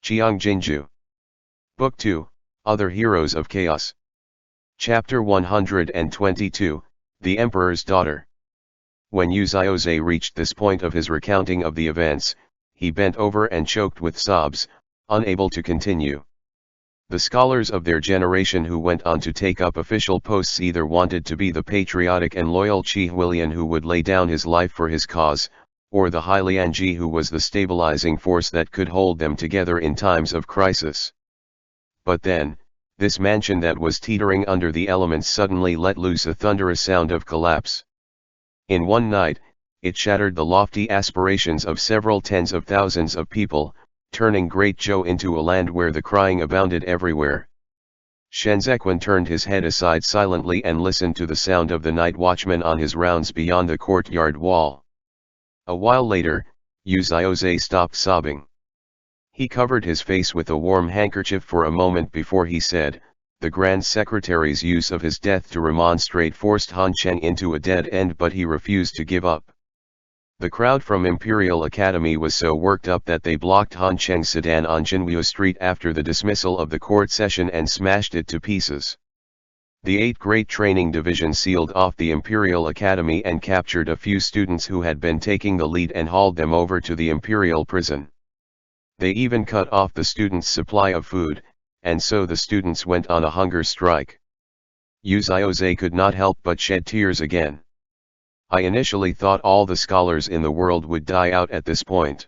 Qiang Jin Jiu. Book 2, Other Heroes of Chaos. Chapter 122, The Emperor's Daughter. When Yu Xiaozhe reached this point of his recounting of the events, he bent over and choked with sobs, unable to continue. The scholars of their generation who went on to take up official posts either wanted to be the patriotic and loyal Qi Huilian who would lay down his life for his cause, or the Hai Lianji who was the stabilizing force that could hold them together in times of crisis. But then, this mansion that was teetering under the elements suddenly let loose a thunderous sound of collapse. In one night, it shattered the lofty aspirations of several tens of thousands of people, turning Great Zhou into a land where the crying abounded everywhere. Shen Zequan turned his head aside silently and listened to the sound of the night watchman on his rounds beyond the courtyard wall. A while later, Yu Xiaozhe stopped sobbing. He covered his face with a warm handkerchief for a moment before he said, "The Grand Secretary's use of his death to remonstrate forced Han Cheng into a dead end, but he refused to give up." The crowd from Imperial Academy was so worked up that they blocked Han Cheng's sedan on Jinwu Street after the dismissal of the court session and smashed it to pieces. The 8 Great Training Division sealed off the Imperial Academy and captured a few students who had been taking the lead and hauled them over to the Imperial prison. They even cut off the students' supply of food, and so the students went on a hunger strike. Yu Xiaozhe could not help but shed tears again. "I initially thought all the scholars in the world would die out at this point.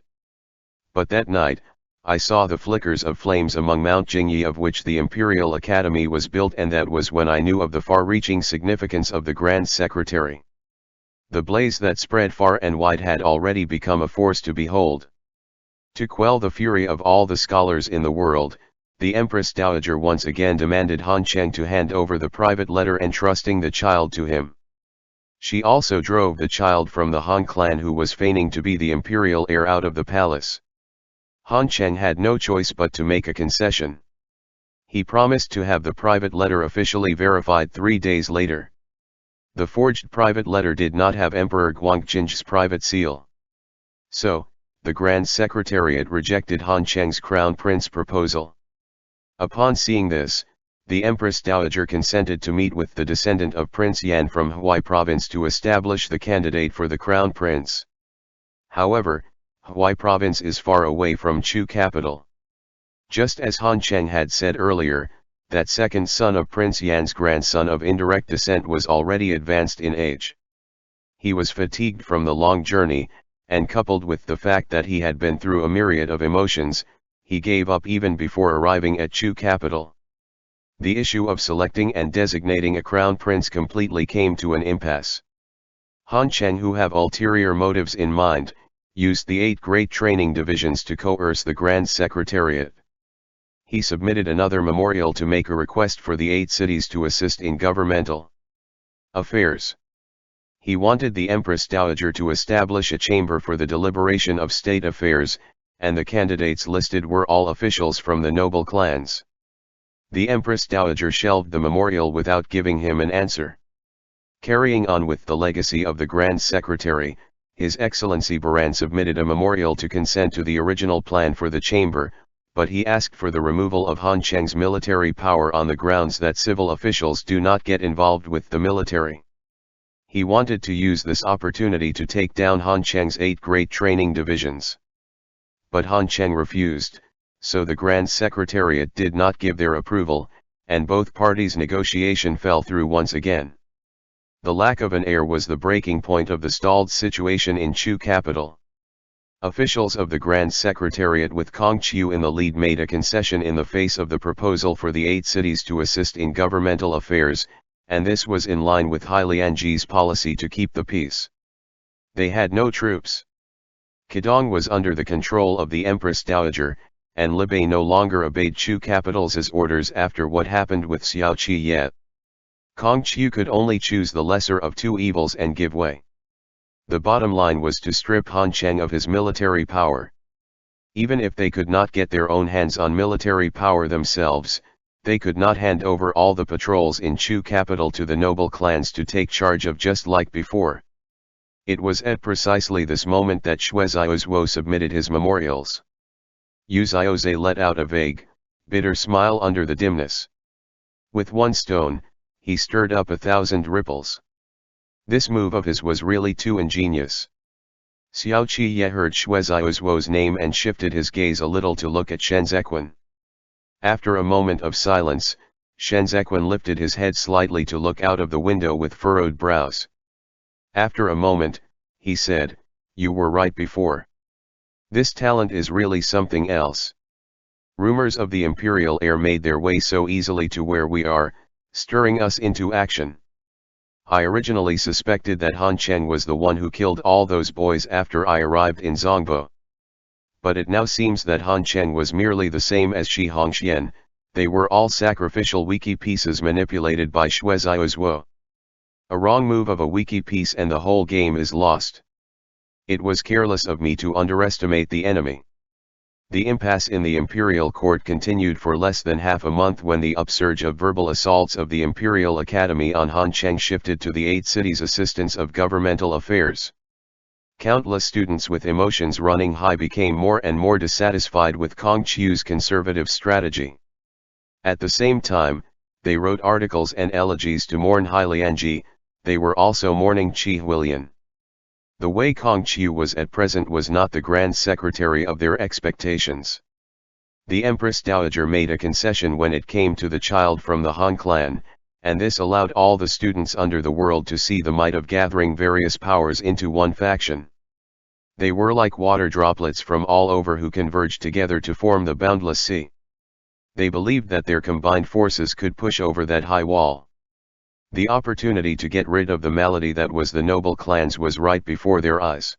But that night, I saw the flickers of flames among Mount Jingyi of which the Imperial Academy was built, and that was when I knew of the far-reaching significance of the Grand Secretary. The blaze that spread far and wide had already become a force to behold. To quell the fury of all the scholars in the world, the Empress Dowager once again demanded Han Cheng to hand over the private letter entrusting the child to him. She also drove the child from the Han clan who was feigning to be the imperial heir out of the palace. Han Cheng had no choice but to make a concession. He promised to have the private letter officially verified 3 days later. The forged private letter did not have Emperor Guangqing's private seal. So, the Grand Secretariat rejected Han Cheng's crown prince proposal. Upon seeing this, the Empress Dowager consented to meet with the descendant of Prince Yan from Huai province to establish the candidate for the crown prince. However, Huai province is far away from Chu capital. Just as Han Cheng had said earlier, that second son of Prince Yan's grandson of indirect descent was already advanced in age. He was fatigued from the long journey, and coupled with the fact that he had been through a myriad of emotions, he gave up even before arriving at Chu capital. The issue of selecting and designating a crown prince completely came to an impasse. Han Cheng, who have ulterior motives in mind, used the 8 Great Training Divisions to coerce the Grand Secretariat. He submitted another memorial to make a request for the 8 cities to assist in governmental affairs. He wanted the Empress Dowager to establish a chamber for the deliberation of state affairs, and the candidates listed were all officials from the noble clans. The Empress Dowager shelved the memorial without giving him an answer. Carrying on with the legacy of the Grand Secretary, His Excellency Baran submitted a memorial to consent to the original plan for the chamber, but he asked for the removal of Han Cheng's military power on the grounds that civil officials do not get involved with the military. He wanted to use this opportunity to take down Han Cheng's 8 Great Training Divisions. But Han Cheng refused, so the Grand Secretariat did not give their approval, and both parties' negotiation fell through once again. The lack of an heir was the breaking point of the stalled situation in Chu capital. Officials of the Grand Secretariat with Kong Qiu in the lead made a concession in the face of the proposal for the 8 cities to assist in governmental affairs, and this was in line with Hai Lianji's policy to keep the peace. They had no troops. Qidong was under the control of the Empress Dowager, and Libei no longer obeyed Chu capital's orders after what happened with Xiao Qi yet. Kong Qiu could only choose the lesser of 2 evils and give way. The bottom line was to strip Han Cheng of his military power. Even if they could not get their own hands on military power themselves, they could not hand over all the patrols in Chu capital to the noble clans to take charge of just like before. It was at precisely this moment that Shui Xiaozhuo submitted his memorials. Yu Xiaozhe let out a vague, bitter smile under the dimness. With one stone, he stirred up 1,000 ripples. This move of his was really too ingenious. Xiao Qiye heard Shui Xiaozhuo's name and shifted his gaze a little to look at Shen Zequin. After a moment of silence, Shen Zequin lifted his head slightly to look out of the window with furrowed brows. After a moment, he said, "You were right before. This talent is really something else." Rumors of the imperial heir made their way so easily to where we are, stirring us into action. I originally suspected that Han Cheng was the one who killed all those boys after I arrived in Zongbo. But it now seems that Han Cheng was merely the same as Shi Hongxian. They were all sacrificial wiki pieces manipulated by Shui Xiaozhuo. A wrong move of a wiki piece and the whole game is lost. It was careless of me to underestimate the enemy. The impasse in the imperial court continued for less than half a month when the upsurge of verbal assaults of the Imperial Academy on Han Cheng shifted to the 8 cities' assistants of governmental affairs. Countless students with emotions running high became more and more dissatisfied with Kong Qiu's conservative strategy. At the same time, they wrote articles and elegies to mourn Hai Lianji. They were also mourning Qi Huilian. The way Kong Qiu was at present was not the grand secretary of their expectations. The Empress Dowager made a concession when it came to the child from the Han clan, and this allowed all the students under the world to see the might of gathering various powers into one faction. They were like water droplets from all over who converged together to form the boundless sea. They believed that their combined forces could push over that high wall. The opportunity to get rid of the malady that was the noble clans was right before their eyes.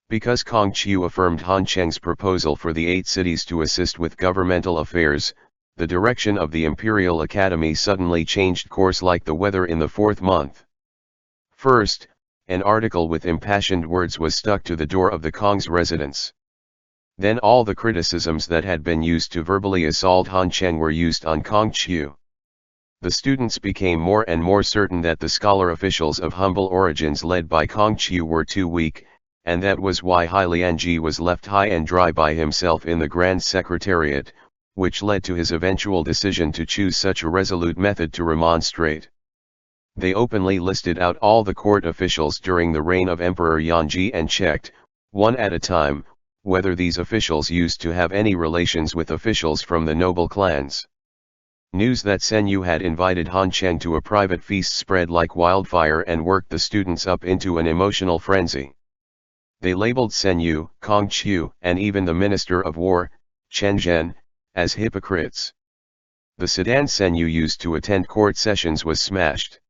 Because Kong Qiu affirmed Han Cheng's proposal for the 8 cities to assist with governmental affairs, the direction of the Imperial Academy suddenly changed course like the weather in the 4th month. First, an article with impassioned words was stuck to the door of the Kong's residence. Then all the criticisms that had been used to verbally assault Han Cheng were used on Kong Qiu. The students became more and more certain that the scholar officials of humble origins led by Kong Qiu were too weak, and that was why Hai Lianji was left high and dry by himself in the Grand Secretariat, which led to his eventual decision to choose such a resolute method to remonstrate. They openly listed out all the court officials during the reign of Emperor Yanji and checked, one at a time, whether these officials used to have any relations with officials from the noble clans. News that Sen Yu had invited Han Cheng to a private feast spread like wildfire and worked the students up into an emotional frenzy. They labeled Sen Yu, Kong Qiu, and even the Minister of War, Chen Zhen, as hypocrites. The sedan Sen Yu used to attend court sessions was smashed.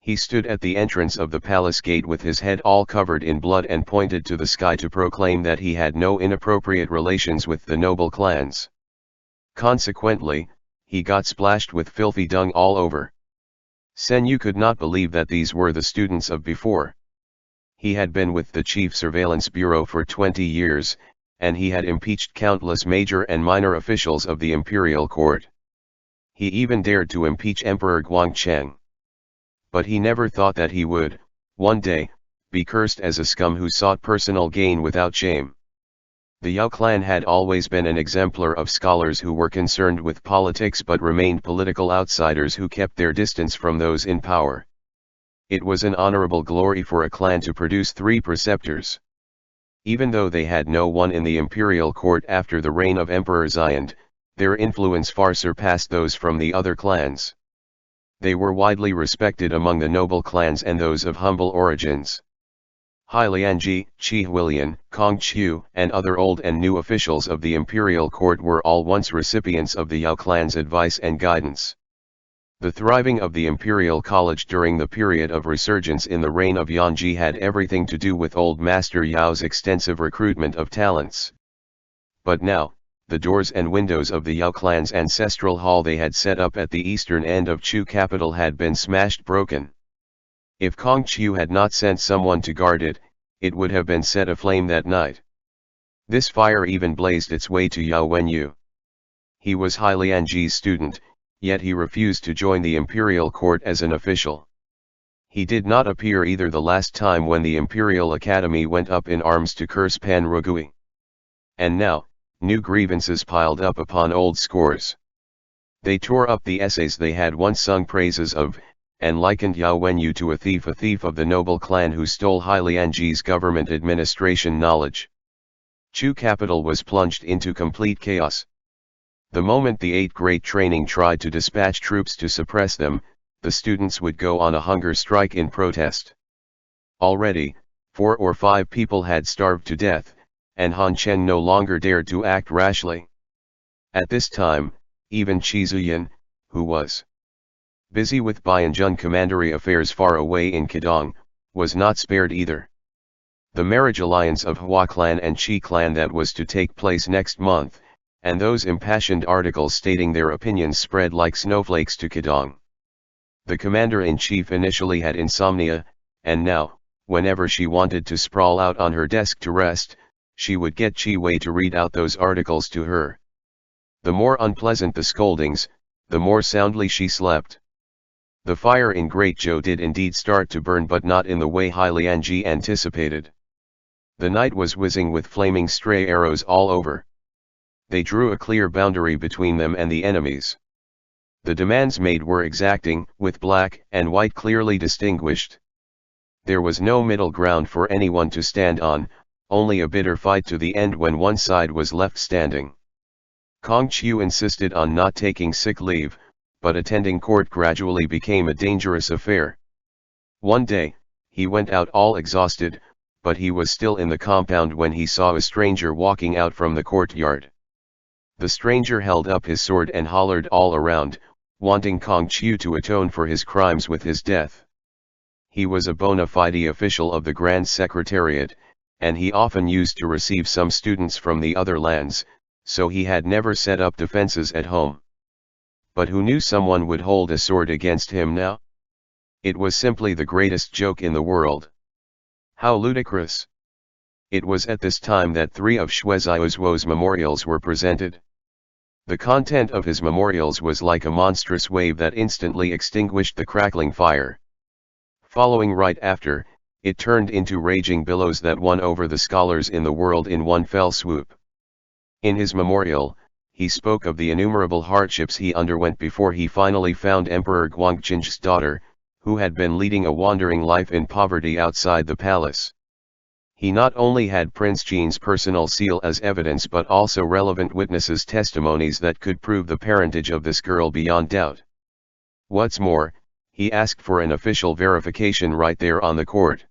He stood at the entrance of the palace gate with his head all covered in blood and pointed to the sky to proclaim that he had no inappropriate relations with the noble clans. Consequently, he got splashed with filthy dung all over. Sen Yu could not believe that these were the students of before. He had been with the Chief Surveillance Bureau for 20 years, and he had impeached countless major and minor officials of the imperial court. He even dared to impeach Emperor Guangcheng. But he never thought that he would, one day, be cursed as a scum who sought personal gain without shame. The Yao clan had always been an exemplar of scholars who were concerned with politics but remained political outsiders who kept their distance from those in power. It was an honorable glory for a clan to produce 3 preceptors. Even though they had no one in the imperial court after the reign of Emperor Xiand, their influence far surpassed those from the other clans. They were widely respected among the noble clans and those of humble origins. Hai Lianji, Qi Huilian, Kong Qiu, and other old and new officials of the imperial court were all once recipients of the Yao clan's advice and guidance. The thriving of the imperial college during the period of resurgence in the reign of Yanji had everything to do with old Master Yao's extensive recruitment of talents. But now, the doors and windows of the Yao clan's ancestral hall they had set up at the eastern end of Chu capital had been smashed broken. If Kong Qiu had not sent someone to guard it, it would have been set aflame that night. This fire even blazed its way to Yao Wenyu. He was Hai Lianji's student, yet he refused to join the imperial court as an official. He did not appear either the last time when the Imperial Academy went up in arms to curse Pan Rugui. And now, New grievances piled up upon old scores. They tore up the essays they had once sung praises of, and likened Yao Wenyu to a thief of the noble clan who stole Lianji's government administration knowledge. Chu capital was plunged into complete chaos. The moment the Eight Great Training tried to dispatch troops to suppress them, the students would go on a hunger strike in protest. Already, 4 or 5 people had starved to death, and Han Chen no longer dared to act rashly. At this time, even Qi Zuyan, who was busy with Bianjun commandery affairs far away in Qidong, was not spared either. The marriage alliance of Hua clan and Qi clan that was to take place next month, and those impassioned articles stating their opinions spread like snowflakes to Qidong. The commander-in-chief initially had insomnia, and now, whenever she wanted to sprawl out on her desk to rest, she would get Qi Wei to read out those articles to her. The more unpleasant the scoldings, the more soundly she slept. The fire in Great Zhou did indeed start to burn, but not in the way Lianji anticipated. The night was whizzing with flaming stray arrows all over. They drew a clear boundary between them and the enemies. The demands made were exacting, with black and white clearly distinguished. There was no middle ground for anyone to stand on, only a bitter fight to the end when one side was left standing. Kong Qiu insisted on not taking sick leave, but attending court gradually became a dangerous affair. One day, he went out all exhausted, but he was still in the compound when he saw a stranger walking out from the courtyard. The stranger held up his sword and hollered all around, wanting Kong Qiu to atone for his crimes with his death. He was a bona fide official of the Grand Secretariat, and he often used to receive some students from the other lands, so he had never set up defenses at home. But who knew someone would hold a sword against him now? It was simply the greatest joke in the world. How ludicrous! It was at this time that 3 of Xue Xiaozuo's memorials were presented. The content of his memorials was like a monstrous wave that instantly extinguished the crackling fire. Following right after, it turned into raging billows that won over the scholars in the world in one fell swoop. In his memorial, he spoke of the innumerable hardships he underwent before he finally found Emperor Guangjing's daughter, who had been leading a wandering life in poverty outside the palace. He not only had Prince Jin's personal seal as evidence but also relevant witnesses' testimonies that could prove the parentage of this girl beyond doubt. What's more, he asked for an official verification right there on the court.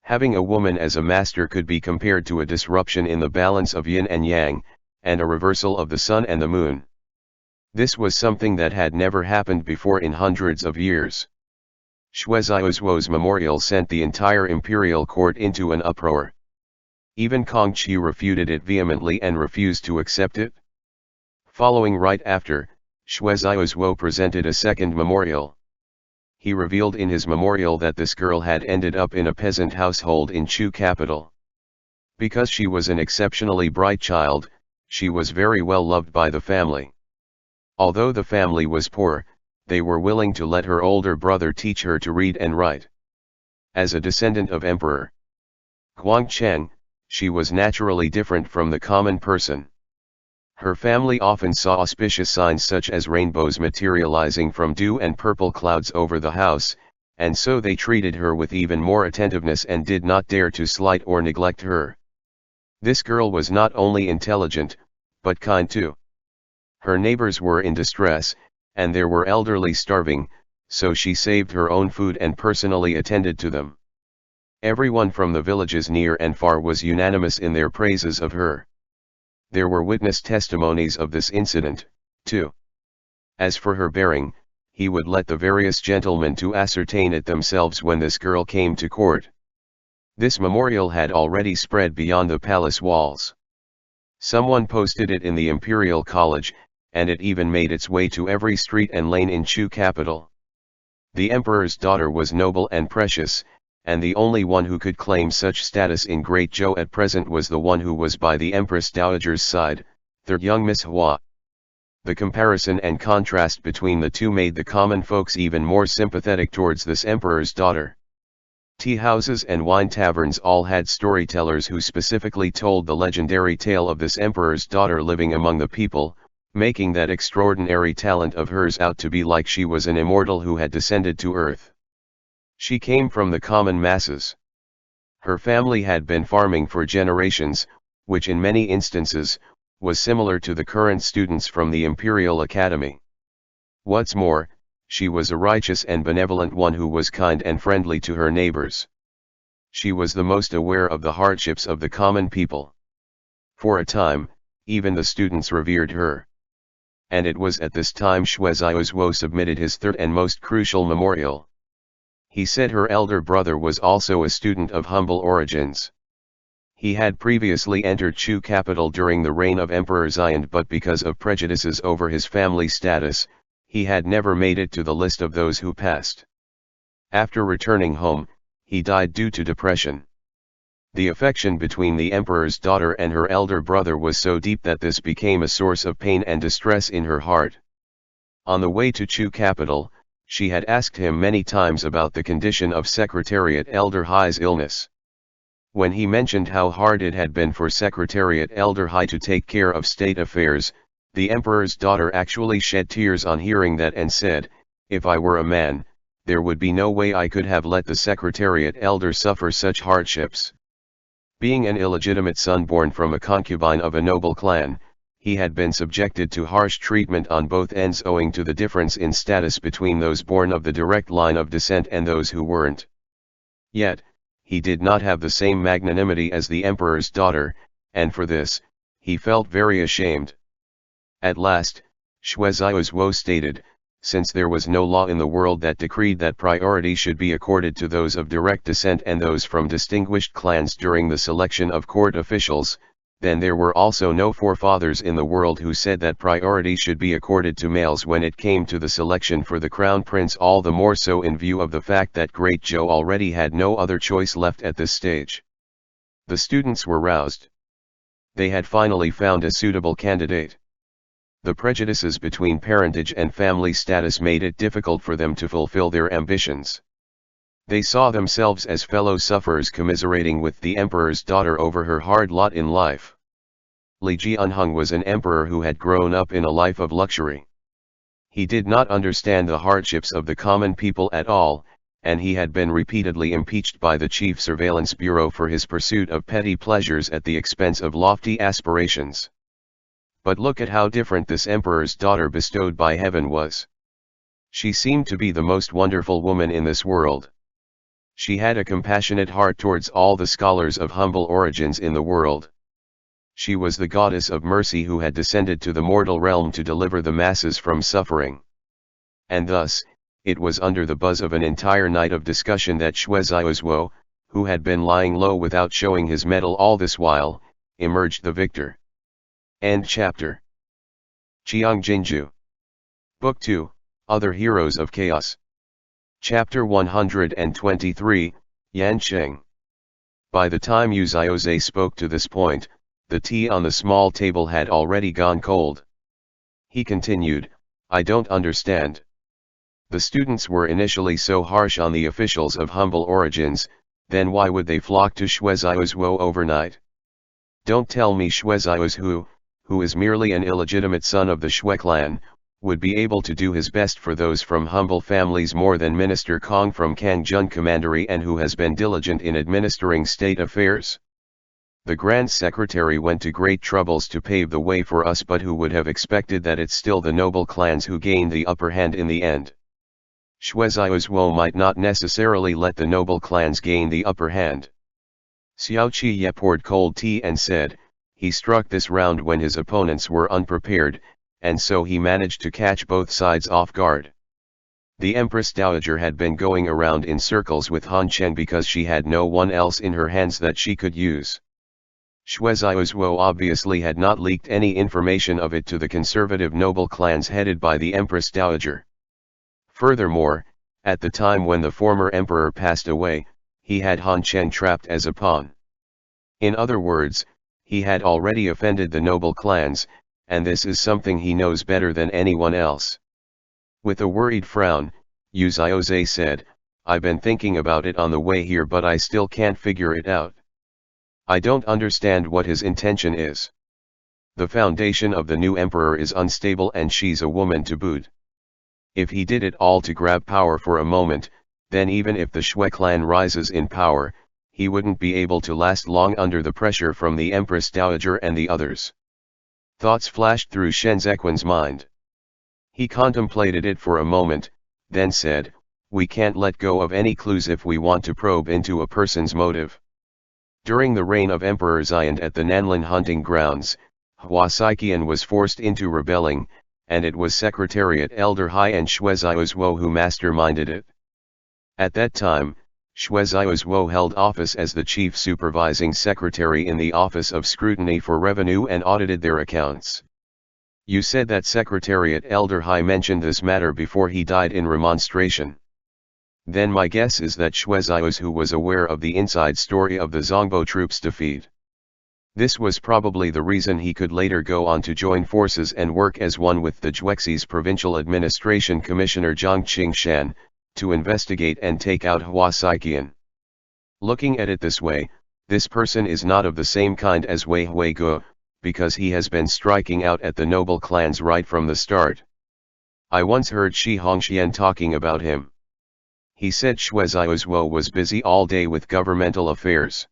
Having a woman as a master could be compared to a disruption in the balance of yin and yang, and a reversal of the sun and the moon. This was something that had never happened before in hundreds of years. Xue Xiaozuo's memorial sent the entire imperial court into an uproar. Even Kong Qiu refuted it vehemently and refused to accept it. Following right after, Xue Xiaozuo presented a second memorial. He revealed in his memorial that this girl had ended up in a peasant household in Chu capital. Because she was an exceptionally bright child, she was very well loved by the family. Although the family was poor, they were willing to let her older brother teach her to read and write. As a descendant of Emperor Guangcheng, she was naturally different from the common person. Her family often saw auspicious signs such as rainbows materializing from dew and purple clouds over the house, and so they treated her with even more attentiveness and did not dare to slight or neglect her. This girl was not only intelligent, but kind too. Her neighbors were in distress, and there were elderly starving, so she saved her own food and personally attended to them. Everyone from the villages near and far was unanimous in their praises of her. There were witness testimonies of this incident, too. As for her bearing, he would let the various gentlemen to ascertain it themselves when this girl came to court. This memorial had already spread beyond the palace walls. Someone posted it in the Imperial College, and it even made its way to every street and lane in Chu capital. The emperor's daughter was noble and precious, and the only one who could claim such status in Great Zhou at present was the one who was by the Empress Dowager's side, third young Miss Hua. The comparison and contrast between the two made the common folks even more sympathetic towards this emperor's daughter. Tea houses and wine taverns all had storytellers who specifically told the legendary tale of this emperor's daughter living among the people, making that extraordinary talent of hers out to be like she was an immortal who had descended to earth. She came from the common masses. Her family had been farming for generations, which in many instances, was similar to the current students from the Imperial Academy. What's more, she was a righteous and benevolent one who was kind and friendly to her neighbors. She was the most aware of the hardships of the common people. For a time, even the students revered her. And it was at this time Xue Xiaozuo submitted his third and most crucial memorial. He said her elder brother was also a student of humble origins. He had previously entered Chu capital during the reign of Emperor Xian, but because of prejudices over his family status, he had never made it to the list of those who passed. After returning home, he died due to depression. The affection between the emperor's daughter and her elder brother was so deep that this became a source of pain and distress in her heart. On the way to Chu capital, she had asked him many times about the condition of Secretariat Elder Hai's illness. When he mentioned how hard it had been for Secretariat Elder Hai to take care of state affairs, the emperor's daughter actually shed tears on hearing that and said, "If I were a man, there would be no way I could have let the Secretariat Elder suffer such hardships." Being an illegitimate son born from a concubine of a noble clan, he had been subjected to harsh treatment on both ends owing to the difference in status between those born of the direct line of descent and those who weren't. Yet, he did not have the same magnanimity as the emperor's daughter, and for this, he felt very ashamed. At last, Xue Xiaozuo stated, since there was no law in the world that decreed that priority should be accorded to those of direct descent and those from distinguished clans during the selection of court officials, then there were also no forefathers in the world who said that priority should be accorded to males when it came to the selection for the crown prince, all the more so in view of the fact that Great Zhou already had no other choice left at this stage. The students were roused. They had finally found a suitable candidate. The prejudices between parentage and family status made it difficult for them to fulfill their ambitions. They saw themselves as fellow sufferers commiserating with the emperor's daughter over her hard lot in life. Li Jianheng was an emperor who had grown up in a life of luxury. He did not understand the hardships of the common people at all, and he had been repeatedly impeached by the Chief Surveillance Bureau for his pursuit of petty pleasures at the expense of lofty aspirations. But look at how different this emperor's daughter bestowed by heaven was. She seemed to be the most wonderful woman in this world. She had a compassionate heart towards all the scholars of humble origins in the world. She was the goddess of mercy who had descended to the mortal realm to deliver the masses from suffering. And thus, it was under the buzz of an entire night of discussion that Xue Xiaozuo, who had been lying low without showing his mettle all this while, emerged the victor. End chapter. Qiang Jin Jiu. Book 2, Other Heroes of Chaos. Chapter 123, Yanqing. By the time Yu Xiaoze spoke to this point, the tea on the small table had already gone cold. He continued, I don't understand. The students were initially so harsh on the officials of humble origins, then why would they flock to Xue Xiaozuo overnight? Don't tell me Xue Xiaozuo, who is merely an illegitimate son of the Xue clan, would be able to do his best for those from humble families more than Minister Kong from Kangjun Commandery and who has been diligent in administering state affairs. The Grand Secretary went to great troubles to pave the way for us, but who would have expected that it's still the noble clans who gained the upper hand in the end? Xue Xiaozuo might not necessarily let the noble clans gain the upper hand. Xiao Qi poured cold tea and said, he struck this round when his opponents were unprepared, and so he managed to catch both sides off guard. The Empress Dowager had been going around in circles with Han Chen because she had no one else in her hands that she could use. Xue Xiaozuo obviously had not leaked any information of it to the conservative noble clans headed by the Empress Dowager. Furthermore, at the time when the former emperor passed away, he had Han Chen trapped as a pawn. In other words, he had already offended the noble clans, and this is something he knows better than anyone else. With a worried frown, Yu Xiaoze said, I've been thinking about it on the way here, but I still can't figure it out. I don't understand what his intention is. The foundation of the new emperor is unstable and she's a woman to boot. If he did it all to grab power for a moment, then even if the Shui clan rises in power, he wouldn't be able to last long under the pressure from the Empress Dowager and the others. Thoughts flashed through Shen Zequin's mind. He contemplated it for a moment, then said, "We can't let go of any clues if we want to probe into a person's motive." During the reign of Emperor Xian at the Nanlin hunting grounds, Hua Saiqian was forced into rebelling, and it was Secretariat Elder Hai and Xue Xiaozuo who masterminded it. At that time, Xue Xiaozuo held office as the chief supervising secretary in the Office of Scrutiny for Revenue and audited their accounts. You said that Secretariat Elder Hai mentioned this matter before he died in remonstration. Then my guess is that Xue Xiaozuo was aware of the inside story of the Zongbo troops' defeat. This was probably the reason he could later go on to join forces and work as one with the Juexi's Provincial Administration Commissioner Zhang Qingshan, to investigate and take out Hua Saiqian. Looking at it this way, this person is not of the same kind as Wei Huigu, because he has been striking out at the noble clans right from the start. I once heard Shi Hongxian talking about him. He said Xue Xiaozuo was busy all day with governmental affairs.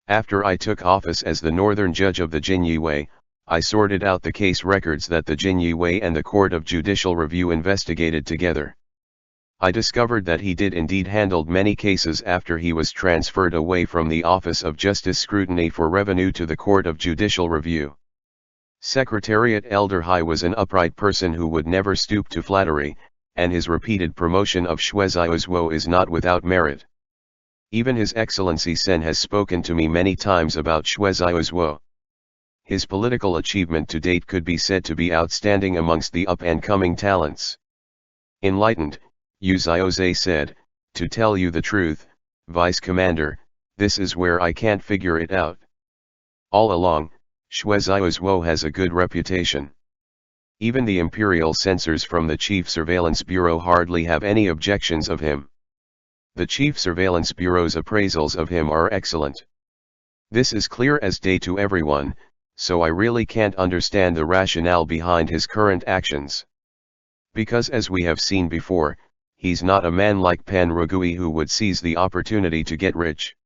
After I took office as the northern judge of the Jinyue, I sorted out the case records that the Jinyue and the Court of Judicial Review investigated together. I discovered that he did indeed handled many cases after he was transferred away from the Office of Justice Scrutiny for Revenue to the Court of Judicial Review. Secretariat Elder Hai was an upright person who would never stoop to flattery, and his repeated promotion of Xue Xiaozuo is not without merit. Even His Excellency Sen has spoken to me many times about Xue Xiaozuo. His political achievement to date could be said to be outstanding amongst the up-and-coming talents. Enlightened, Yu Xiaozhe said, "To tell you the truth, Vice Commander, this is where I can't figure it out. All along, Xue Xiaozuo has a good reputation. Even the imperial censors from the Chief Surveillance Bureau hardly have any objections of him. The Chief Surveillance Bureau's appraisals of him are excellent. This is clear as day to everyone, so I really can't understand the rationale behind his current actions. Because as we have seen before, he's not a man like Pan Rugui who would seize the opportunity to get rich."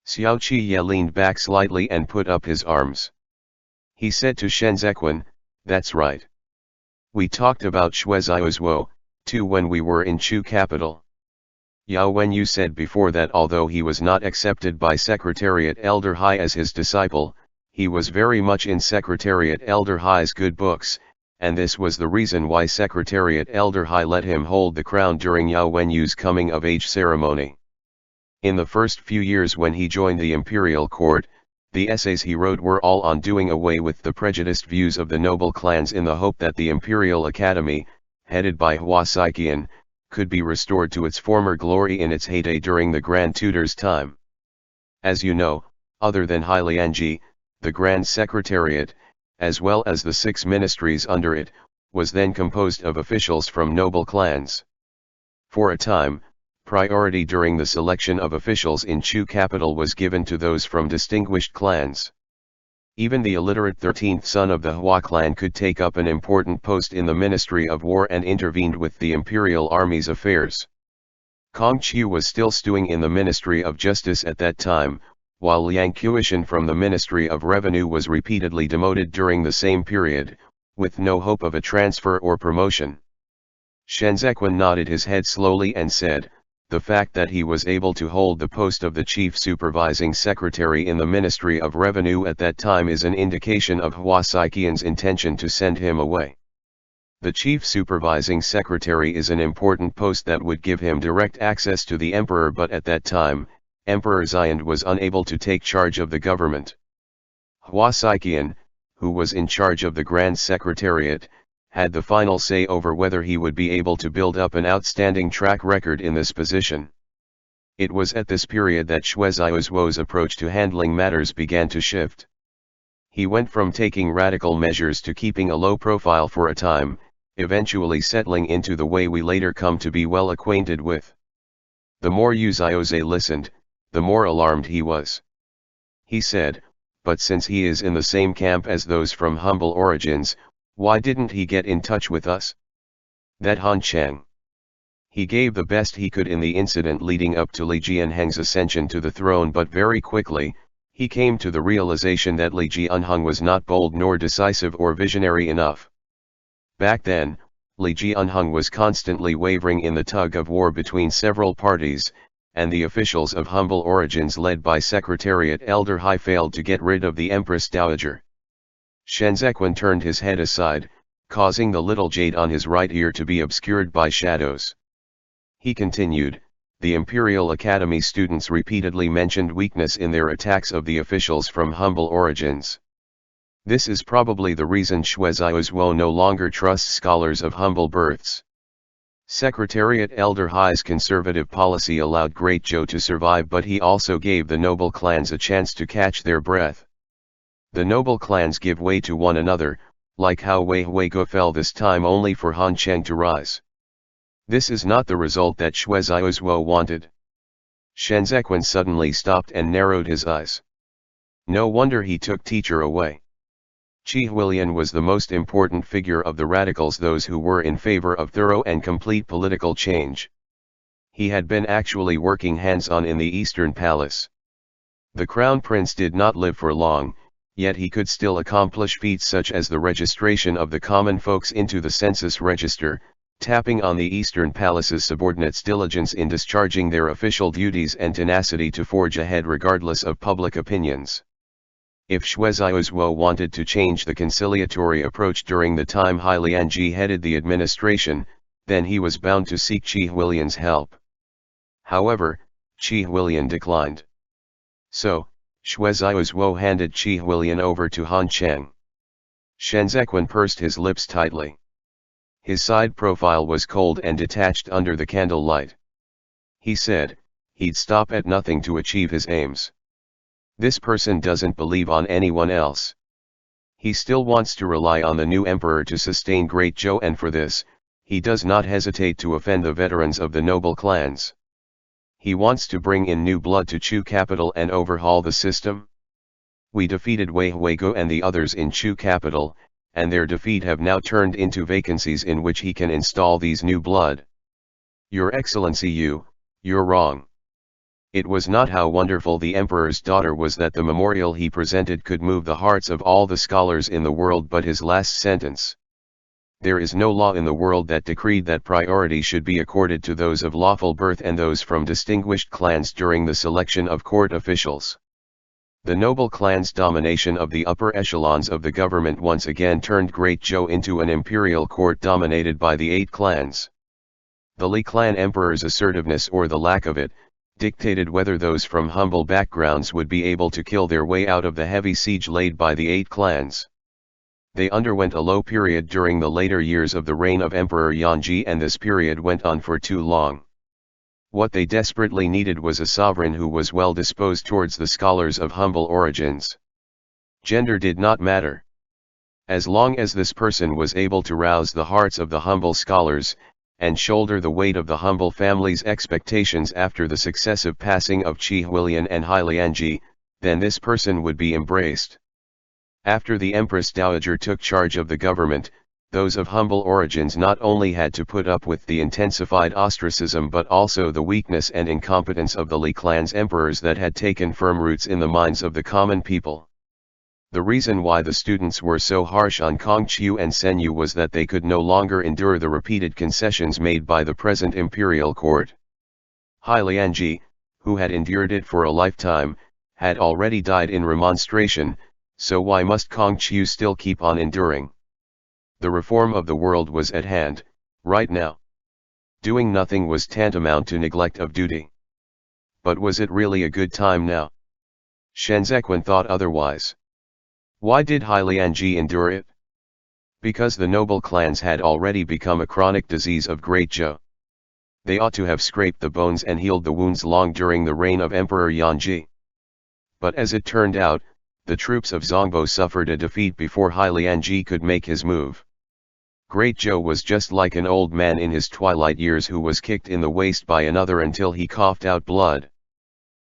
Xiao Qiye leaned back slightly and put up his arms. He said to Shen Zequin, "That's right. We talked about Xue Xiaozuo, too, when we were in Chu capital. Yao Wenyu said before that although he was not accepted by Secretariat Elder Hai as his disciple, he was very much in Secretariat Elder Hai's good books, and this was the reason why Secretariat Elder Hai let him hold the crown during Yao Wenyu's coming-of-age ceremony. In the first few years when he joined the imperial court, the essays he wrote were all on doing away with the prejudiced views of the noble clans in the hope that the Imperial Academy, headed by Hua Saiqian, could be restored to its former glory in its heyday during the Grand Tutor's time. As you know, other than Hai Lianji, the Grand Secretariat, as well as the 6 ministries under it, was then composed of officials from noble clans. For a time, priority during the selection of officials in Chu capital was given to those from distinguished clans. Even the illiterate 13th son of the Hua clan could take up an important post in the Ministry of War and intervened with the imperial army's affairs. Kong Qiu was still stewing in the Ministry of Justice at that time, while Liang Qiushan from the Ministry of Revenue was repeatedly demoted during the same period, with no hope of a transfer or promotion. Shen Zequin nodded his head slowly and said, "The fact that he was able to hold the post of the chief supervising secretary in the Ministry of Revenue at that time is an indication of Hua Saiqian's intention to send him away. The chief supervising secretary is an important post that would give him direct access to the emperor, but at that time, Emperor Xian was unable to take charge of the government. Hua Saiqian, who was in charge of the Grand Secretariat, had the final say over whether he would be able to build up an outstanding track record in this position. It was at this period that Xue Xiaozuo's approach to handling matters began to shift. He went from taking radical measures to keeping a low profile for a time, eventually settling into the way we later come to be well acquainted with. The more Yu Xiaozhe listened, the more alarmed he was. He said, but since he is in the same camp as those from humble origins, why didn't he get in touch with us? That Han Cheng. He gave the best he could in the incident leading up to Li Jianheng's ascension to the throne, but very quickly, he came to the realization that Li Jianheng was not bold nor decisive or visionary enough. Back then, Li Jianheng was constantly wavering in the tug-of-war between several parties, and the officials of humble origins led by Secretariat Elder Hai failed to get rid of the Empress Dowager. Shenzequan turned his head aside, causing the little jade on his right ear to be obscured by shadows. He continued, the Imperial Academy students repeatedly mentioned weakness in their attacks of the officials from humble origins. This is probably the reason Xue Xiaozhuo no longer trusts scholars of humble births. Secretariat Elder Hai's conservative policy allowed Great Zhou to survive, but he also gave the noble clans a chance to catch their breath. The noble clans give way to one another, like how Wei Huigo fell this time only for Han Cheng to rise. This is not the result that Xue Xiaozhuo wanted. Shenzequan suddenly stopped and narrowed his eyes. No wonder he took teacher away. Qi Huilian was the most important figure of the radicals, those who were in favor of thorough and complete political change. He had been actually working hands-on in the Eastern Palace. The Crown Prince did not live for long, yet he could still accomplish feats such as the registration of the common folks into the census register, tapping on the Eastern Palace's subordinates' diligence in discharging their official duties and tenacity to forge ahead regardless of public opinions. If Xue Xiaozhuo wanted to change the conciliatory approach during the time Hai Lianji headed the administration, then he was bound to seek Qi Huilian's help. However, Qi Huilian declined. So, Xue Xiaozhuo handed Qi Huilian over to Han Cheng. Shenzequan pursed his lips tightly. His side profile was cold and detached under the candlelight. He said, he'd stop at nothing to achieve his aims. This person doesn't believe on anyone else. He still wants to rely on the new emperor to sustain Great Zhou, and for this, he does not hesitate to offend the veterans of the noble clans. He wants to bring in new blood to Chu capital and overhaul the system. We defeated Wei Huigo and the others in Chu capital, and their defeat have now turned into vacancies in which he can install these new blood. Your Excellency, you're wrong. It was not how wonderful the emperor's daughter was that the memorial he presented could move the hearts of all the scholars in the world, but his last sentence. There is no law in the world that decreed that priority should be accorded to those of lawful birth and those from distinguished clans during the selection of court officials. The noble clan's domination of the upper echelons of the government once again turned Great Zhou into an imperial court dominated by the 8 clans. The Li clan emperor's assertiveness, or the lack of it, dictated whether those from humble backgrounds would be able to kill their way out of the heavy siege laid by the 8 clans. They underwent a low period during the later years of the reign of Emperor Yanji, and this period went on for too long. What they desperately needed was a sovereign who was well disposed towards the scholars of humble origins. Gender did not matter. As long as this person was able to rouse the hearts of the humble scholars, and shoulder the weight of the humble family's expectations after the successive passing of Qi Huilian and Hai Lianji, then this person would be embraced. After the Empress Dowager took charge of the government, those of humble origins not only had to put up with the intensified ostracism but also the weakness and incompetence of the Li clan's emperors that had taken firm roots in the minds of the common people. The reason why the students were so harsh on Kongqiu and Senyu was that they could no longer endure the repeated concessions made by the present imperial court. Hai Lianji, who had endured it for a lifetime, had already died in remonstration, so why must Kongqiu still keep on enduring? The reform of the world was at hand, right now. Doing nothing was tantamount to neglect of duty. But was it really a good time now? Shenzequan thought otherwise. Why did Hai Lianji endure it? Because the noble clans had already become a chronic disease of Great Zhou. They ought to have scraped the bones and healed the wounds long during the reign of Emperor Yanji. But as it turned out, the troops of Zongbo suffered a defeat before Hai Lianji could make his move. Great Zhou was just like an old man in his twilight years who was kicked in the waist by another until he coughed out blood.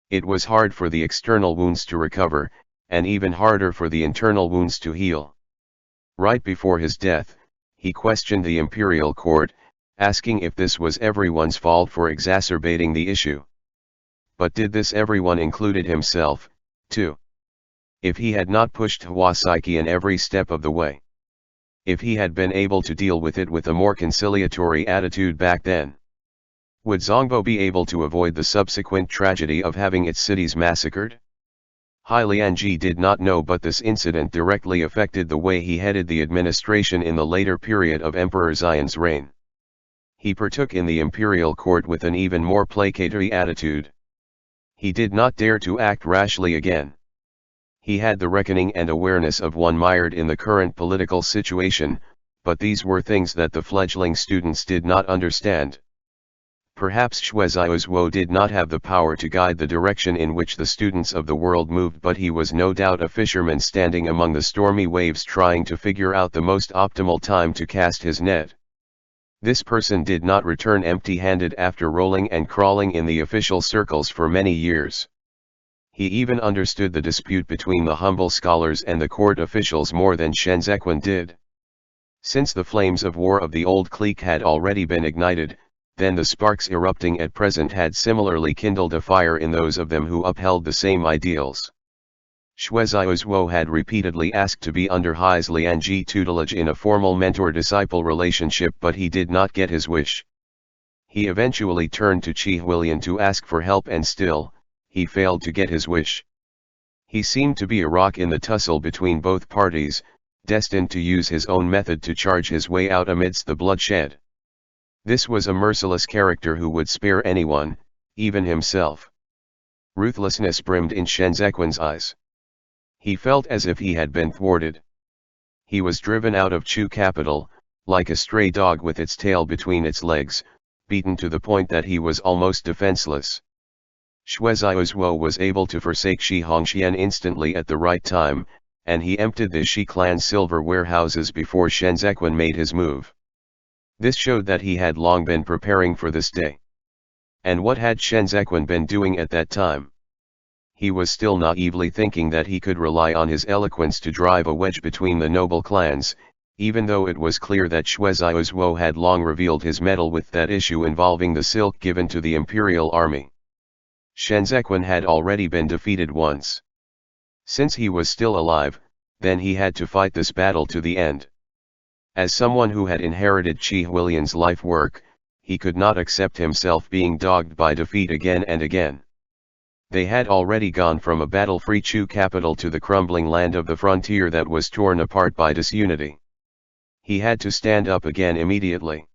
It was hard for the external wounds to recover, and even harder for the internal wounds to heal. Right before his death, he questioned the imperial court, asking if this was everyone's fault for exacerbating the issue. But did this everyone included himself, too? If he had not pushed Huasaiqian every step of the way. If he had been able to deal with it with a more conciliatory attitude back then. Would Zongbo be able to avoid the subsequent tragedy of having its cities massacred? Hai Lianji did not know, but this incident directly affected the way he headed the administration in the later period of Emperor Xian's reign. He partook in the imperial court with an even more placatory attitude. He did not dare to act rashly again. He had the reckoning and awareness of one mired in the current political situation, but these were things that the fledgling students did not understand. Perhaps Xue Xiaozuo did not have the power to guide the direction in which the students of the world moved, but he was no doubt a fisherman standing among the stormy waves trying to figure out the most optimal time to cast his net. This person did not return empty-handed after rolling and crawling in the official circles for many years. He even understood the dispute between the humble scholars and the court officials more than Shen Zequin did. Since the flames of war of the old clique had already been ignited, then the sparks erupting at present had similarly kindled a fire in those of them who upheld the same ideals. Xue Xiaozuo had repeatedly asked to be under Hai Lianji tutelage in a formal mentor-disciple relationship, but he did not get his wish. He eventually turned to Qi Huilian to ask for help, and still, he failed to get his wish. He seemed to be a rock in the tussle between both parties, destined to use his own method to charge his way out amidst the bloodshed. This was a merciless character who would spare anyone, even himself. Ruthlessness brimmed in Shen Zequin's eyes. He felt as if he had been thwarted. He was driven out of Chu capital, like a stray dog with its tail between its legs, beaten to the point that he was almost defenseless. Xue Xiaozuo was able to forsake Shi Hongxian instantly at the right time, and he emptied the Shi clan's silver warehouses before Shen Zequin made his move. This showed that he had long been preparing for this day. And what had Shen Zequin been doing at that time? He was still naively thinking that he could rely on his eloquence to drive a wedge between the noble clans, even though it was clear that Xue Xiaozuo had long revealed his mettle with that issue involving the silk given to the imperial army. Shen Zequin had already been defeated once. Since he was still alive, then he had to fight this battle to the end. As someone who had inherited Qi Huilian's life work, he could not accept himself being dogged by defeat again and again. They had already gone from a battle-free Chu capital to the crumbling land of the frontier that was torn apart by disunity. He had to stand up again immediately.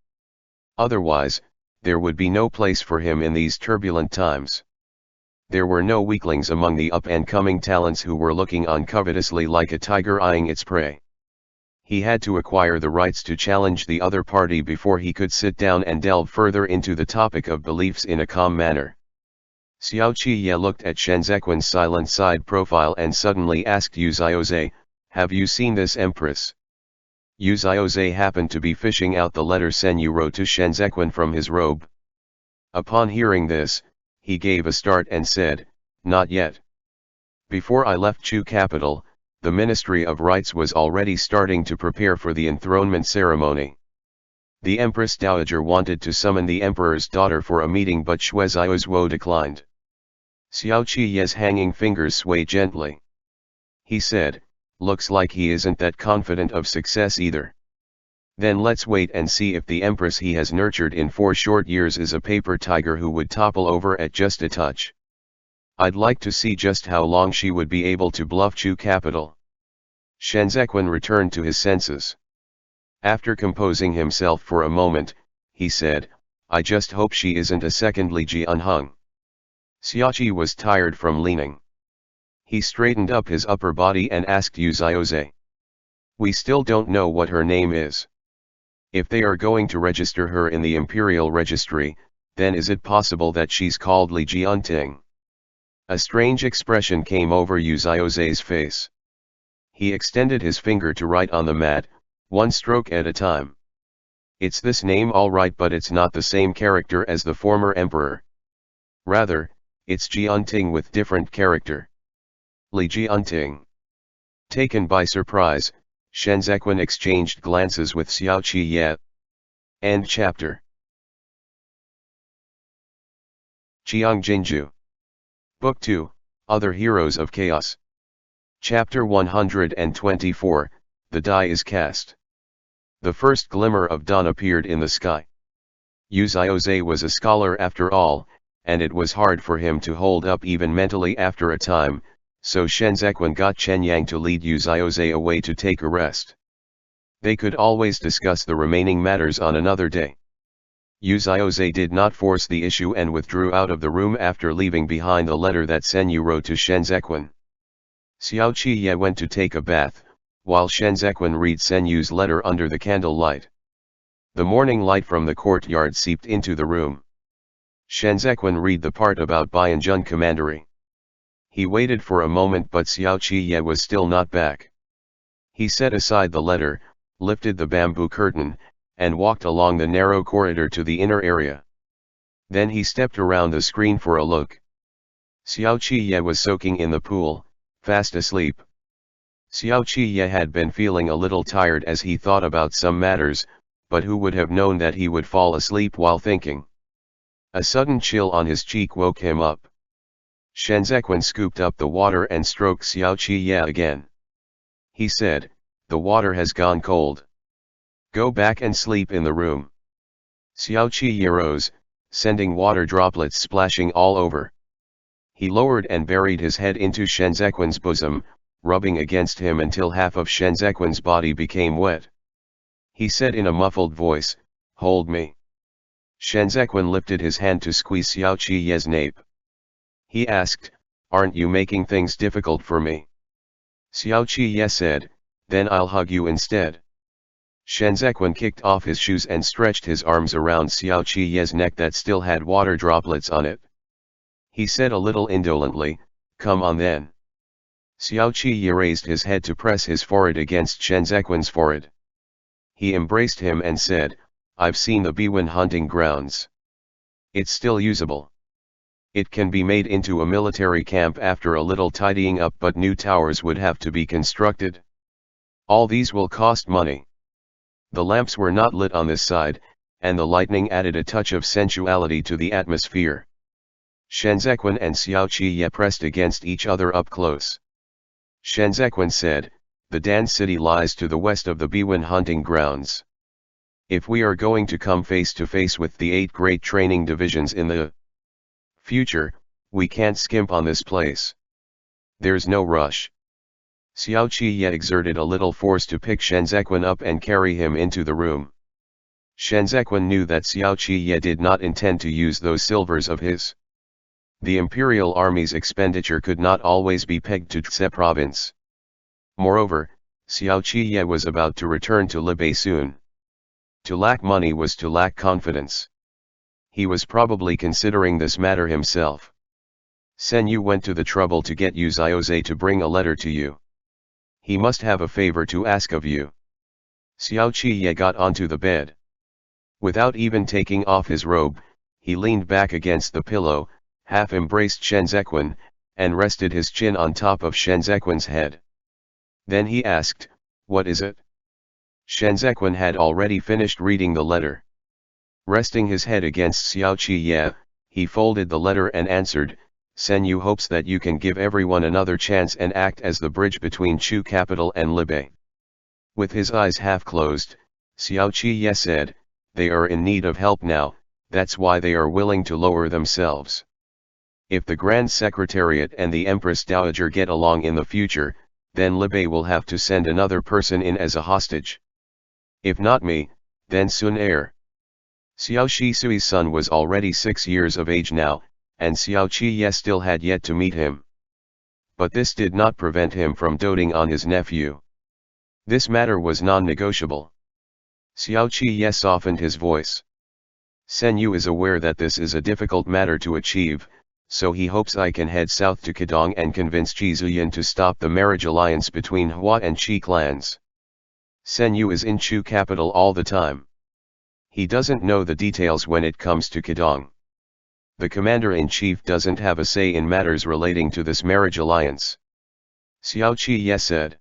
Otherwise, there would be no place for him in these turbulent times. There were no weaklings among the up-and-coming talents who were looking on covetously like a tiger eyeing its prey. He had to acquire the rights to challenge the other party before he could sit down and delve further into the topic of beliefs in a calm manner. Xiao Qiye looked at Shen Zequin's silent side profile and suddenly asked Yu Xiaoze, "Have you seen this empress?" Yu Xiaoze happened to be fishing out the letter Sen Yu wrote to Shen Zequin from his robe. Upon hearing this, he gave a start and said, "Not yet. Before I left Chu capital, the Ministry of Rites was already starting to prepare for the enthronement ceremony. The Empress Dowager wanted to summon the Emperor's daughter for a meeting, but Xue Xiaozuo declined." Xiao Qiye's hanging fingers swayed gently. He said, "Looks like he isn't that confident of success either. Then let's wait and see if the Empress he has nurtured in 4 short years is a paper tiger who would topple over at just a touch. I'd like to see just how long she would be able to bluff Chu capital." Shen Zequin returned to his senses. After composing himself for a moment, he said, "I just hope she isn't a second Li Jianheng." Xiaoqi was tired from leaning. He straightened up his upper body and asked Yu Xiaoze, "We still don't know what her name is. If they are going to register her in the imperial registry, then is it possible that she's called Li Jianting?" A strange expression came over Yu Xiaoze's face. He extended his finger to write on the mat, one stroke at a time. It's this name all right, but it's not the same character as the former emperor. Rather, it's Jianting with different character. Li Jianting. Taken by surprise, Shen Zequin exchanged glances with Xiao Qiye. End chapter. Qiang Jin Jiu. Book 2, Other Heroes of Chaos. Chapter 124, The Die is Cast. The first glimmer of dawn appeared in the sky. Yu Xiaozhe was a scholar after all, and it was hard for him to hold up even mentally after a time, so Shen Zequin got Chen Yang to lead Yu Xiaozhe away to take a rest. They could always discuss the remaining matters on another day. Yu Xiaozhe did not force the issue and withdrew out of the room after leaving behind the letter that Sen Yu wrote to Shen Zequin. Xiao Qiye went to take a bath, while Shen Zequin read Sen Yu's letter under the candle light. The morning light from the courtyard seeped into the room. Shen Zequin read the part about Bianjun Commandery. He waited for a moment, but Xiao Qiye was still not back. He set aside the letter, lifted the bamboo curtain, and walked along the narrow corridor to the inner area. Then he stepped around the screen for a look. Xiao Qiye was soaking in the pool, fast asleep. Xiao Qiye had been feeling a little tired as he thought about some matters, but who would have known that he would fall asleep while thinking? A sudden chill on his cheek woke him up. Shen Zequin scooped up the water and stroked Xiao Qiye again. He said, "The water has gone cold. Go back and sleep in the room." Xiao Qiye rose, sending water droplets splashing all over. He lowered and buried his head into Shen Zequin's bosom, rubbing against him until half of Shen Zequin's body became wet. He said in a muffled voice, "Hold me." Shen Zequin lifted his hand to squeeze Xiao Qiye's nape. He asked, "Aren't you making things difficult for me?" Xiao Qiye said, "Then I'll hug you instead." Shen Zequin kicked off his shoes and stretched his arms around Xiao Qiye's neck that still had water droplets on it. He said a little indolently, "Come on then." Xiao Qiye raised his head to press his forehead against Shen Zequin's forehead. He embraced him and said, "I've seen the Biwen hunting grounds. It's still usable. It can be made into a military camp after a little tidying up, but new towers would have to be constructed. All these will cost money." The lamps were not lit on this side, and the lightning added a touch of sensuality to the atmosphere. Shen Zequin and Xiao Qiye pressed against each other up close. Shen Zequin said, "The Dan city lies to the west of the Biwen hunting grounds. If we are going to come face to face with the 8 great training divisions in the future, we can't skimp on this place. There's no rush." Xiao Qiye exerted a little force to pick Shen Zequin up and carry him into the room. Shen Zequin knew that Xiao Qiye did not intend to use those silvers of his. The imperial army's expenditure could not always be pegged to Tse province. Moreover, Xiao Qiye was about to return to Libei soon. To lack money was to lack confidence. He was probably considering this matter himself. "Sen Yu went to the trouble to get Yu Xiaozhe to bring a letter to you. He must have a favor to ask of you." Xiao Qiye got onto the bed. Without even taking off his robe, he leaned back against the pillow, half embraced Shen Zequin, and rested his chin on top of Shen Zequin's head. Then he asked, "What is it?" Shen Zequin had already finished reading the letter. Resting his head against Xiao Qiye, he folded the letter and answered, "Sen Yu hopes that you can give everyone another chance and act as the bridge between Chu capital and Libei." With his eyes half closed, Xiao Qiye said, "They are in need of help now, that's why they are willing to lower themselves. If the Grand Secretariat and the Empress Dowager get along in the future, then Libei will have to send another person in as a hostage. If not me, then Sun Er." Xiao Shisui's son was already 6 years of age now, and Xiao Qiye still had yet to meet him. But this did not prevent him from doting on his nephew. This matter was non-negotiable. Xiao Qiye softened his voice. "Sen Yu is aware that this is a difficult matter to achieve, so he hopes I can head south to Qidong and convince Qi Zuyan to stop the marriage alliance between Hua and Qi clans. Sen Yu is in Chu capital all the time. He doesn't know the details when it comes to Qidong. The commander-in-chief doesn't have a say in matters relating to this marriage alliance. Xiao Qiye said.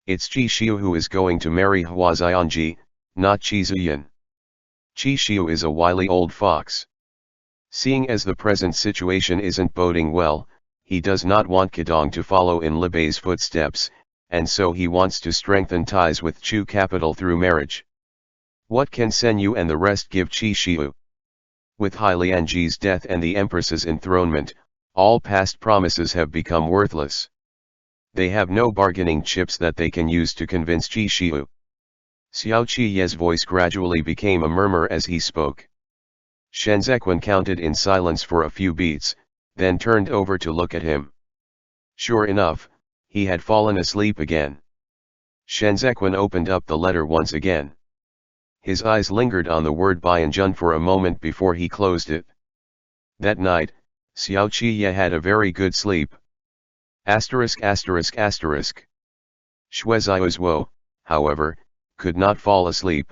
It's Qi Xiu who is going to marry Hua Xianji, not Qi Ziyan. Qi Xiu is a wily old fox. Seeing as the present situation isn't boding well, he does not want Qidong to follow in Libei's footsteps, and so he wants to strengthen ties with Chu capital through marriage. What can Sen Yu and the rest give Qi Xiu? With Hai Lianji's death and the Empress's enthronement, all past promises have become worthless. They have no bargaining chips that they can use to convince Qi Xiu. Xiao Qiye's voice gradually became a murmur as he spoke. Shen Zequan counted in silence for a few beats, then turned over to look at him. Sure enough, he had fallen asleep again. Shen Zequan opened up the letter once again. His eyes lingered on the word Bianjun for a moment before he closed it. That night, Xiao Qiye had a very good sleep. Shue Zaiozhuo, however, could not fall asleep.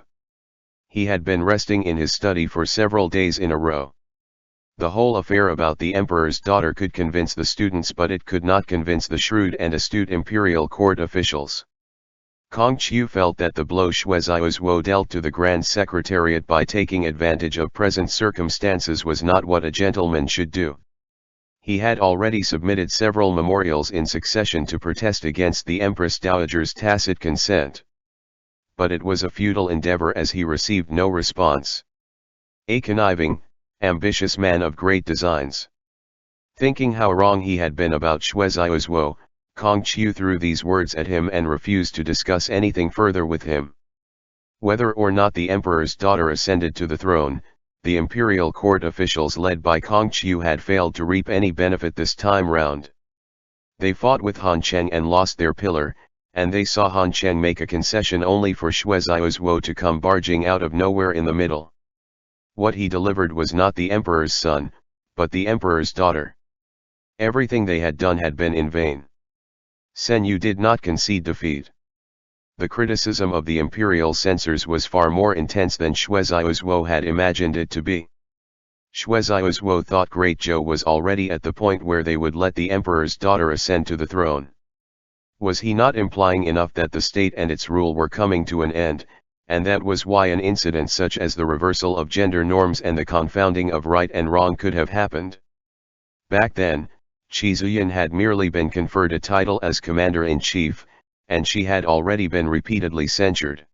He had been resting in his study for several days in a row. The whole affair about the emperor's daughter could convince the students, but it could not convince the shrewd and astute imperial court officials. Kong Qiu felt that the blow Shue Zaiozhuo dealt to the Grand Secretariat by taking advantage of present circumstances was not what a gentleman should do. He had already submitted several memorials in succession to protest against the Empress Dowager's tacit consent. But it was a futile endeavor as he received no response. A conniving, ambitious man of great designs. Thinking how wrong he had been about Shue Zaiozhuo, Kong Qiu threw these words at him and refused to discuss anything further with him. Whether or not the emperor's daughter ascended to the throne, the imperial court officials led by Kong Qiu had failed to reap any benefit this time round. They fought with Han Cheng and lost their pillar, and they saw Han Cheng make a concession only for Shue Zaiozhuo to come barging out of nowhere in the middle. What he delivered was not the emperor's son, but the emperor's daughter. Everything they had done had been in vain. Sen Yu did not concede defeat. The criticism of the imperial censors was far more intense than Shue Zaiozhuo had imagined it to be. Shue Zaiozhuo thought Great Zhou was already at the point where they would let the emperor's daughter ascend to the throne. Was he not implying enough that the state and its rule were coming to an end, and that was why an incident such as the reversal of gender norms and the confounding of right and wrong could have happened? Back then, Qi Ziyan had merely been conferred a title as commander-in-chief, and she had already been repeatedly censured.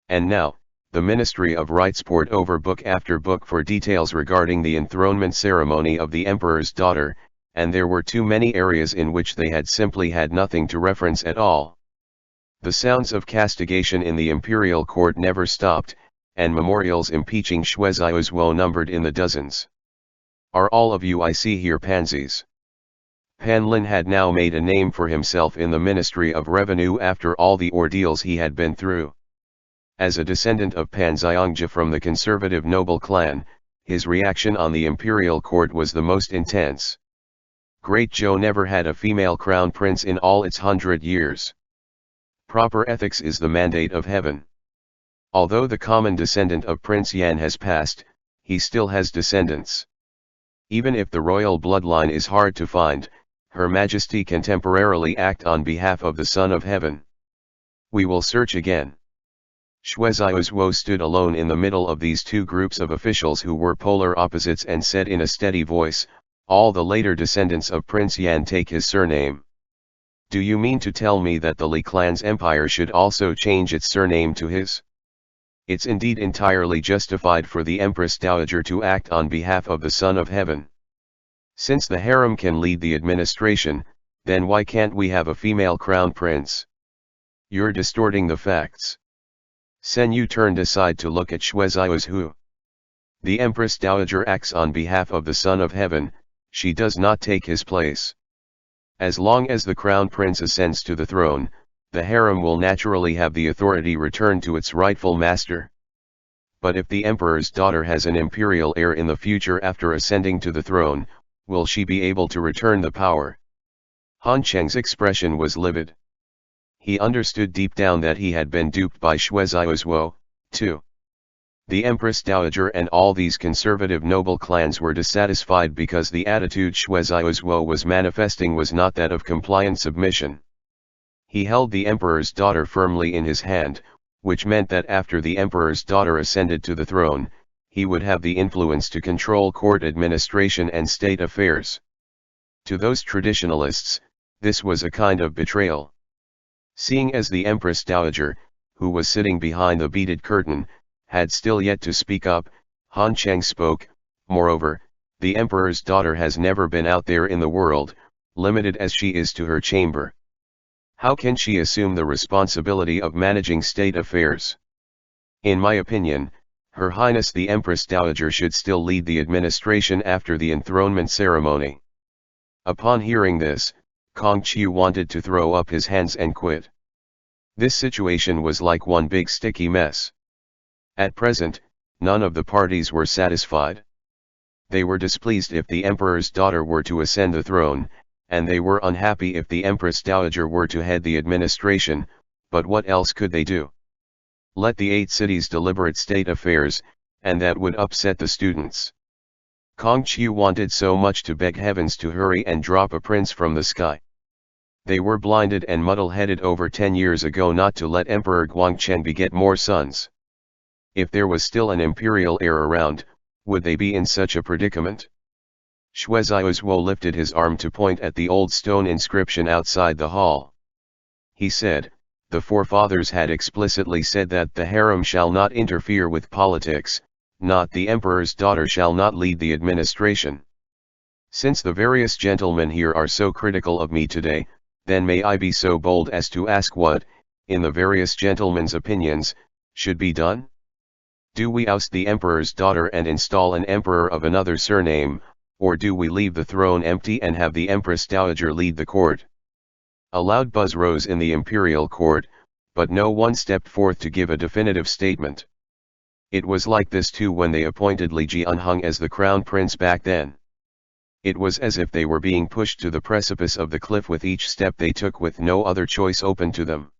And now, the Ministry of Rites pored over book after book for details regarding the enthronement ceremony of the emperor's daughter, and there were too many areas in which they had simply had nothing to reference at all. The sounds of castigation in the imperial court never stopped, and memorials impeaching Shue Zaiozhuo numbered in the dozens. Are all of you I see here pansies? Pan Lin had now made a name for himself in the Ministry of Revenue after all the ordeals he had been through. As a descendant of Pan Xiangji from the conservative noble clan, his reaction on the imperial court was the most intense. Great Zhou never had a female crown prince in all its 100 years. Proper ethics is the mandate of heaven. Although the common descendant of Prince Yan has passed, he still has descendants. Even if the royal bloodline is hard to find, Her Majesty can temporarily act on behalf of the Son of Heaven. We will search again. Shue Zaiozhuo stood alone in the middle of these two groups of officials who were polar opposites and said in a steady voice, all the later descendants of Prince Yan take his surname. Do you mean to tell me that the Li clan's empire should also change its surname to his? It's indeed entirely justified for the Empress Dowager to act on behalf of the Son of Heaven. Since the harem can lead the administration, then why can't we have a female crown prince? You're distorting the facts. Sen Yu turned aside to look at Shue Zaiozhuo. The Empress Dowager acts on behalf of the Son of Heaven, she does not take his place. As long as the crown prince ascends to the throne, the harem will naturally have the authority returned to its rightful master. But if the emperor's daughter has an imperial heir in the future after ascending to the throne, will she be able to return the power? Han Cheng's expression was livid. He understood deep down that he had been duped by Shue Zaiozhuo, too. The Empress Dowager and all these conservative noble clans were dissatisfied because the attitude Xue Xiaozuo was manifesting was not that of compliant submission. He held the emperor's daughter firmly in his hand, which meant that after the emperor's daughter ascended to the throne, he would have the influence to control court administration and state affairs. To those traditionalists, this was a kind of betrayal. Seeing as the Empress Dowager, who was sitting behind the beaded curtain, had still yet to speak up, Han Cheng spoke. Moreover, the emperor's daughter has never been out there in the world, limited as she is to her chamber. How can she assume the responsibility of managing state affairs? In my opinion, Her Highness the Empress Dowager should still lead the administration after the enthronement ceremony. Upon hearing this, Kong Qiu wanted to throw up his hands and quit. This situation was like one big sticky mess. At present, none of the parties were satisfied. They were displeased if the emperor's daughter were to ascend the throne, and they were unhappy if the Empress Dowager were to head the administration, but what else could they do? Let the 8 cities deliberate state affairs, and that would upset the students. Kong Qiu wanted so much to beg heavens to hurry and drop a prince from the sky. They were blinded and muddle-headed over 10 years ago not to let Emperor Guangchen beget more sons. If there was still an imperial heir around, would they be in such a predicament? Xue Xiaozuo lifted his arm to point at the old stone inscription outside the hall. He said, the forefathers had explicitly said that the harem shall not interfere with politics, not the emperor's daughter shall not lead the administration. Since the various gentlemen here are so critical of me today, then may I be so bold as to ask what, in the various gentlemen's opinions, should be done? Do we oust the emperor's daughter and install an emperor of another surname, or do we leave the throne empty and have the Empress Dowager lead the court? A loud buzz rose in the imperial court, but no one stepped forth to give a definitive statement. It was like this too when they appointed Li Jianheng as the crown prince back then. It was as if they were being pushed to the precipice of the cliff with each step they took with no other choice open to them.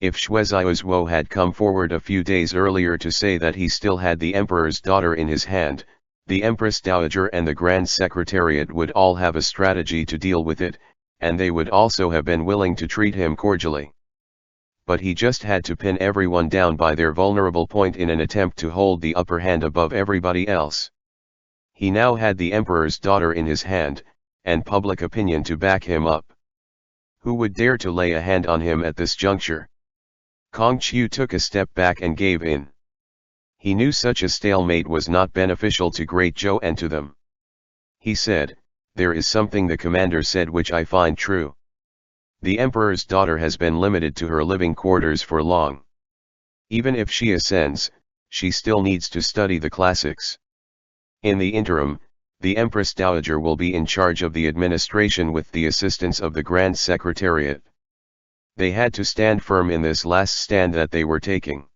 If Xue Xiaozuo had come forward a few days earlier to say that he still had the emperor's daughter in his hand, the Empress Dowager and the Grand Secretariat would all have a strategy to deal with it, and they would also have been willing to treat him cordially. But he just had to pin everyone down by their vulnerable point in an attempt to hold the upper hand above everybody else. He now had the emperor's daughter in his hand, and public opinion to back him up. Who would dare to lay a hand on him at this juncture? Kong Qiu took a step back and gave in. He knew such a stalemate was not beneficial to Great Zhou and to them. He said, there is something the commander said which I find true. The emperor's daughter has been limited to her living quarters for long. Even if she ascends, she still needs to study the classics. In the interim, the Empress Dowager will be in charge of the administration with the assistance of the Grand Secretariat. They had to stand firm in this last stand that they were taking.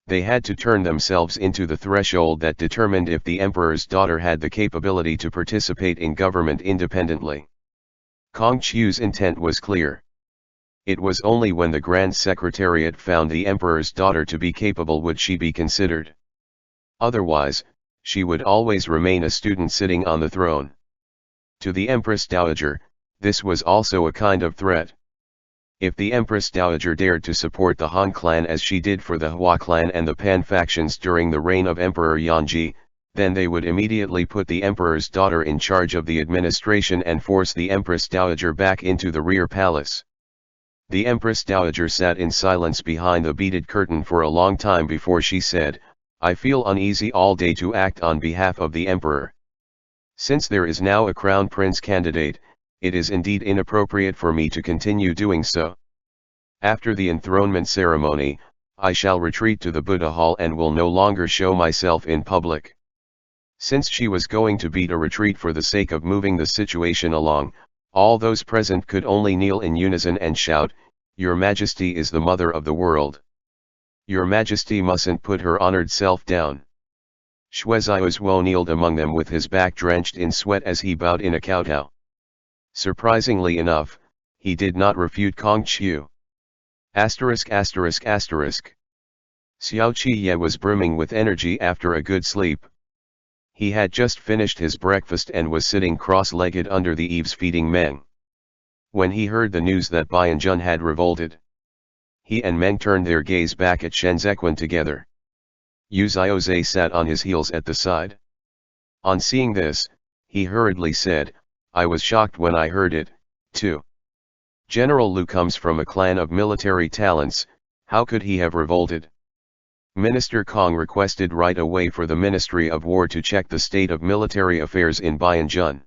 They had to turn themselves into the threshold that determined if the emperor's daughter had the capability to participate in government independently. Kong Qiu's intent was clear. It was only when the Grand Secretariat found the emperor's daughter to be capable would she be considered. Otherwise, she would always remain a student sitting on the throne. To the Empress Dowager, this was also a kind of threat. If the Empress Dowager dared to support the Han clan as she did for the Hua clan and the Pan factions during the reign of Emperor Yanji, then they would immediately put the emperor's daughter in charge of the administration and force the Empress Dowager back into the rear palace. The Empress Dowager sat in silence behind the beaded curtain for a long time before she said, I feel uneasy all day to act on behalf of the emperor. Since there is now a crown prince candidate, it is indeed inappropriate for me to continue doing so. After the enthronement ceremony, I shall retreat to the Buddha Hall and will no longer show myself in public. Since she was going to beat a retreat for the sake of moving the situation along, all those present could only kneel in unison and shout, Your Majesty is the mother of the world. Your Majesty mustn't put her honored self down. Xue Xiaozuo kneeled among them with his back drenched in sweat as he bowed in a kowtow. Surprisingly enough, he did not refute Kong Qiu. ******. Xiao Qiye was brimming with energy after a good sleep. He had just finished his breakfast and was sitting cross-legged under the eaves feeding Meng. When he heard the news that Bianjun had revolted, he and Meng turned their gaze back at Shenzhequan together. Yu Xiaozhe sat on his heels at the side. On seeing this, he hurriedly said, "I was shocked when I heard it, too. General Lu comes from a clan of military talents, how could he have revolted?" Minister Kong requested right away for the Ministry of War to check the state of military affairs in Bianjun.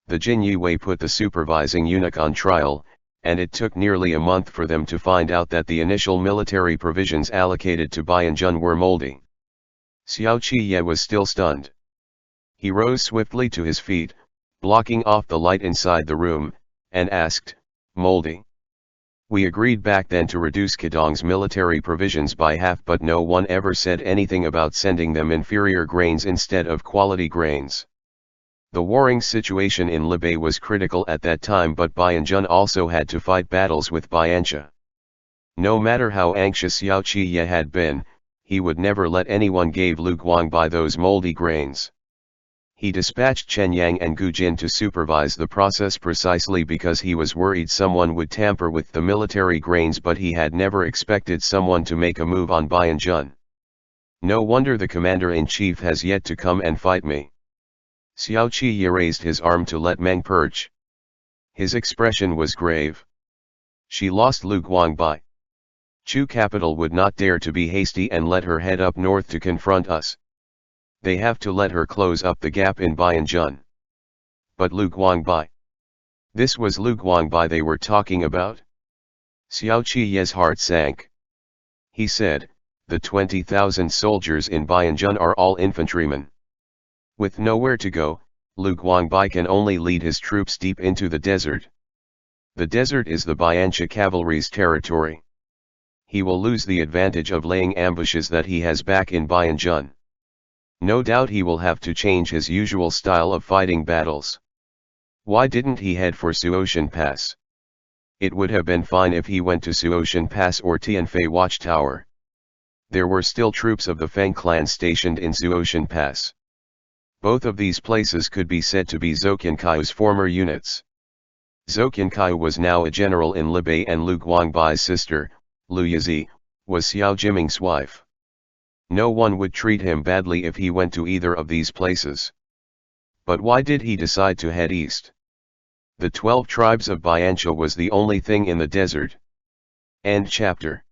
The Jin Yue put the supervising eunuch on trial, and it took nearly a month for them to find out that the initial military provisions allocated to Bianjun were moldy. Xiao Qiye was still stunned. He rose swiftly to his feet, blocking off the light inside the room, and asked, "Moldy? We agreed back then to reduce Kedong's military provisions by half, but no one ever said anything about sending them inferior grains instead of quality grains." The warring situation in Libei was critical at that time, but Bianjun also had to fight battles with Bianxia. No matter how anxious Xiao Qiye had been, he would never let anyone give Lu Guangbai those moldy grains. He dispatched Chen Yang and Gu Jin to supervise the process precisely because he was worried someone would tamper with the military grains, but he had never expected someone to make a move on Bianjun. "No wonder the commander-in-chief has yet to come and fight me." Xiao Qiye raised his arm to let Meng perch. His expression was grave. "She lost Lu Guangbai. Chu capital would not dare to be hasty and let her head up north to confront us. They have to let her close up the gap in Bianjun." But Lu Guangbai? This was Lu Guangbai they were talking about? Xiao Qiye's heart sank. He said, "The 20,000 soldiers in Bianjun are all infantrymen. With nowhere to go, Lu Guangbai can only lead his troops deep into the desert. The desert is the Bianxia cavalry's territory. He will lose the advantage of laying ambushes that he has back in Bianjun. No doubt he will have to change his usual style of fighting battles. Why didn't he head for Suotian Pass? It would have been fine if he went to Suotian Pass or Tianfei Watchtower. There were still troops of the Feng clan stationed in Suotian Pass. Both of these places could be said to be Zhou Qiankai's former units. Zhou Qiankai was now a general in Libei, and Lu Guangbai's sister, Lu Yizi, was Xiao Jiming's wife. No one would treat him badly if he went to either of these places. But why did he decide to head east? The 12 tribes of Bianxia was the only thing in the desert. End chapter.